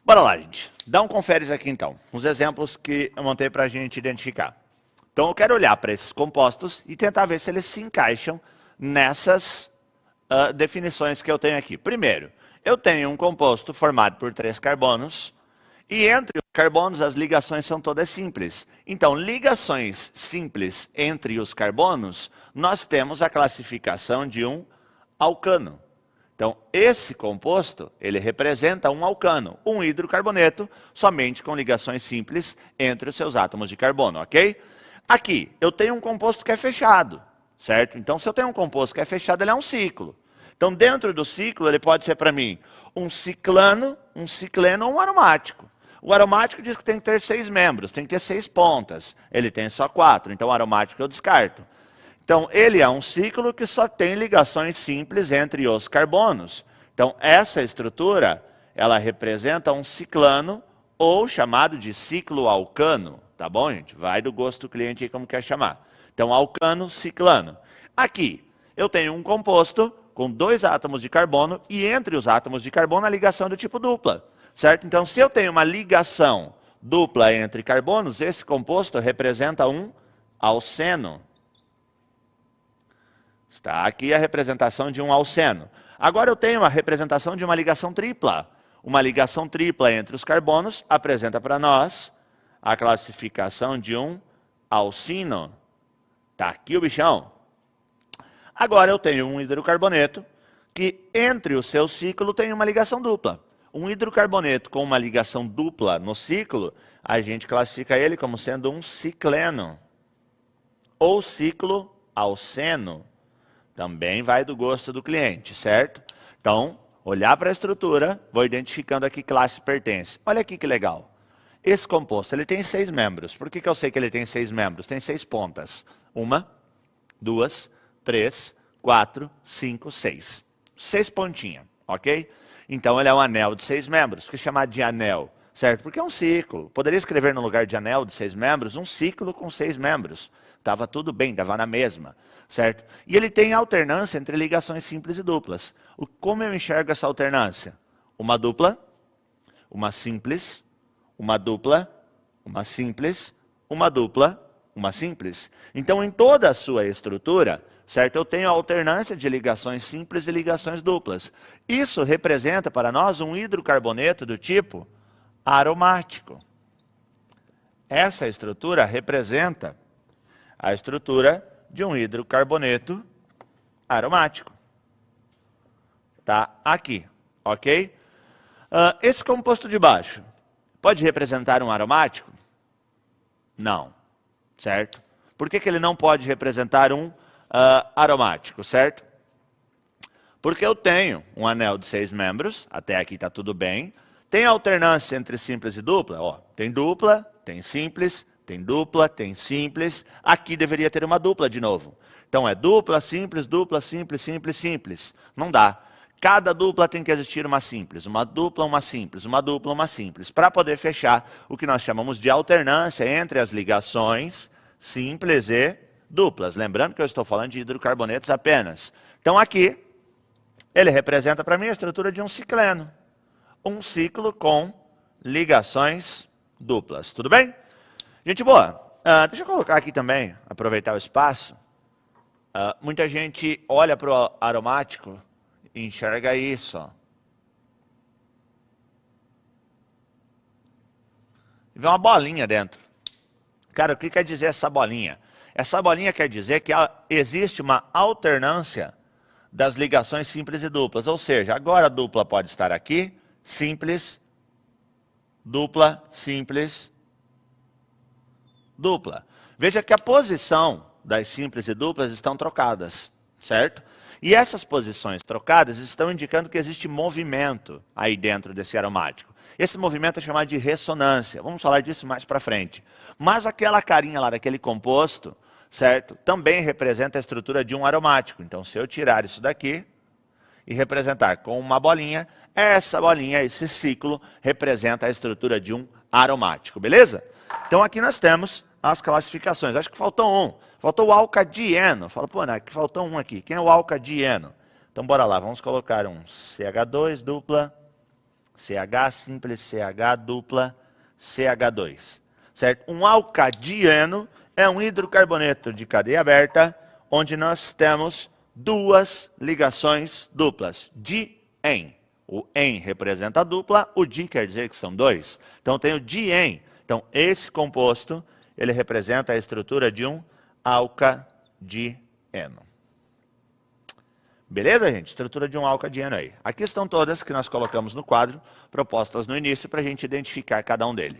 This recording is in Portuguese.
Bora lá, gente. Dá um conferes aqui, então. Os exemplos que eu montei para a gente identificar. Então, eu quero olhar para esses compostos e tentar ver se eles se encaixam nessas definições que eu tenho aqui. Primeiro, eu tenho um composto formado por 3 carbonos, e entre os carbonos as ligações são todas simples. Então, ligações simples entre os carbonos, nós temos a classificação de um alcano. Então, esse composto, ele representa um alcano, um hidrocarboneto, somente com ligações simples entre os seus átomos de carbono, ok? Aqui, eu tenho um composto que é fechado, certo? Então, se eu tenho um composto que é fechado, ele é um ciclo. Então, dentro do ciclo, ele pode ser para mim um ciclano, um cicleno ou um aromático. O aromático diz que tem que ter 6 membros, tem que ter 6 pontas. Ele tem só 4, então o aromático eu descarto. Então, ele é um ciclo que só tem ligações simples entre os carbonos. Então, essa estrutura, ela representa um ciclano ou chamado de cicloalcano. Tá bom, gente? Vai do gosto do cliente aí como quer chamar. Então, alcano, ciclano. Aqui, eu tenho um composto com 2 átomos de carbono e entre os átomos de carbono a ligação é do tipo dupla. Certo? Então, se eu tenho uma ligação dupla entre carbonos, esse composto representa um alceno. Está aqui a representação de um alceno. Agora eu tenho a representação de uma ligação tripla. Uma ligação tripla entre os carbonos apresenta para nós a classificação de um alcino. Está aqui o bichão. Agora eu tenho um hidrocarboneto que entre o seu ciclo tem uma ligação dupla. Um hidrocarboneto com uma ligação dupla no ciclo, a gente classifica ele como sendo um cicleno. Ou ciclo alceno. Também vai do gosto do cliente, certo? Então, olhar para a estrutura, vou identificando a que classe pertence. Olha aqui que legal. Esse composto, ele tem 6 membros. Por que eu sei que ele tem 6 membros? Tem 6 pontas. 1, 2, 3, 4, 5, 6. 6 pontinhas, ok? Então, ele é um anel de 6 membros. Por que chamar de anel? Certo? Porque é um ciclo. Poderia escrever no lugar de anel de 6 membros, um ciclo com 6 membros. Estava tudo bem, dava na mesma. Certo? E ele tem alternância entre ligações simples e duplas. Como eu enxergo essa alternância? Uma dupla, uma simples, uma dupla, uma simples, uma dupla, uma simples. Então, em toda a sua estrutura, certo? Eu tenho a alternância de ligações simples e ligações duplas. Isso representa para nós um hidrocarboneto do tipo aromático. Essa estrutura representa a estrutura de um hidrocarboneto aromático. Tá aqui, ok? Esse composto de baixo pode representar um aromático? Não, certo? Por que ele não pode representar um aromático, certo? Porque eu tenho um anel de 6 membros, até aqui está tudo bem. Tem alternância entre simples e dupla? Ó, tem dupla, tem simples, tem dupla, tem simples. Aqui deveria ter uma dupla de novo. Então é dupla, simples, simples, simples. Não dá. Cada dupla tem que existir uma simples, uma dupla, uma simples, uma dupla, uma simples, para poder fechar o que nós chamamos de alternância entre as ligações simples e duplas. Lembrando que eu estou falando de hidrocarbonetos apenas. Então aqui, ele representa para mim a estrutura de um cicleno. Um ciclo com ligações duplas. Tudo bem? Gente boa, deixa eu colocar aqui também, aproveitar o espaço. Muita gente olha para o aromático e enxerga isso. Ó. E vê uma bolinha dentro. Cara, o que quer dizer essa bolinha? Essa bolinha quer dizer que existe uma alternância das ligações simples e duplas. Ou seja, agora a dupla pode estar aqui, simples, dupla, simples, dupla. Veja que a posição das simples e duplas estão trocadas, certo? E essas posições trocadas estão indicando que existe movimento aí dentro desse aromático. Esse movimento é chamado de ressonância. Vamos falar disso mais para frente. Mas aquela carinha lá daquele composto, certo? Também representa a estrutura de um aromático. Então, se eu tirar isso daqui e representar com uma bolinha, essa bolinha, esse ciclo, representa a estrutura de um aromático, beleza? Então, aqui nós temos as classificações. Acho que faltou um. Faltou o alcadieno. Fala, pô, né, que faltou um aqui. Quem é o alcadieno? Então, bora lá. Vamos colocar um CH2 dupla, CH simples, CH dupla, CH2. Certo? Um alcadieno é um hidrocarboneto de cadeia aberta, onde nós temos duas ligações duplas, di-en. O en representa a dupla, o di quer dizer que são dois. Então tem o di-en. Então esse composto, ele representa a estrutura de um alcadieno. Beleza, gente? Estrutura de um alcadieno aí. Aqui estão todas que nós colocamos no quadro, propostas no início, para a gente identificar cada um deles.